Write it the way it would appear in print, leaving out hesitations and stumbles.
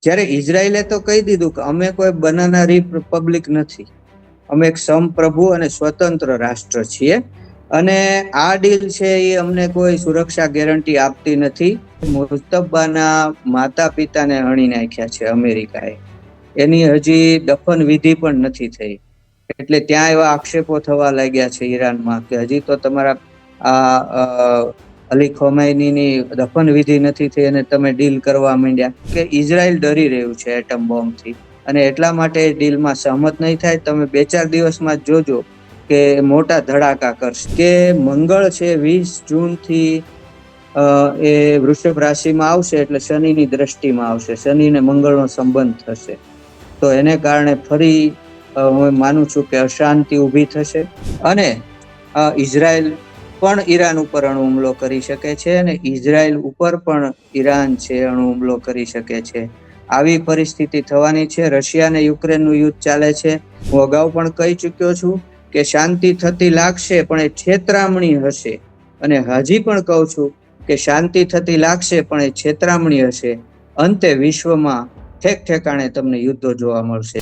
જ્યારે ઇઝરાયલે તો કહી દીધું કે અમે કોઈ બનાના રિપબ્લિક નથી, અમે એક સંપ્રભુ અને સ્વતંત્ર રાષ્ટ્ર છીએ અને આ ડીલ છે એ અમને કોઈ સુરક્ષા ગેરંટી આપતી નથી. મુસ્તફાના માતા પિતાને હણી નાખ્યા છે અમેરિકાએ, એની હજી દફન વિધિ પણ નથી થઈ. એટલે ત્યાં એવા આક્ષેપો થવા લાગ્યા છે ઈરાનમાં કે હજી તો તમારા આ અલી ખોમૈનીની દફન વિધિ નથી થઈ અને તમે ડીલ કરવા માંડ્યા. કે ઇઝરાયલ ડરી રહ્યું છે એટમ બોમ્બથી અને એટલા માટે ડીલમાં સહમત નહીં થાય. તમે 2-4 દિવસમાં જ જોજો કે મોટા ધડાકા કરશે. કે મંગળ છે 20 જૂનથી એ વૃષભ રાશિમાં આવશે એટલે શનિની દ્રષ્ટિમાં આવશે, શનિ ને મંગળનો સંબંધ થશે. તો એને કારણે ફરી હું માનું છું કે અશાંતિ ઊભી થશે અને ઇઝરાયલ પણ ઈરાન ઉપર અણુ હુમલો કરી શકે છે અને ઇઝરાયલ ઉપર પણ ઈરાન છે અણુ હુમલો કરી શકે છે. આવી પરિસ્થિતિ થવાની છે. રશિયા અને યુક્રેનનું યુદ્ધ ચાલે છે. હું અગાઉ પણ કહી ચૂક્યો છું કે શાંતિ થતી લાગશે પણ એ છેતરામણી હશે, અને હજી પણ કહું છું કે શાંતિ થતી લાગશે પણ એ છેતરામણી હશે. અંતે વિશ્વમાં ઠેક ઠેકાણે તમને યુદ્ધો જોવા મળશે.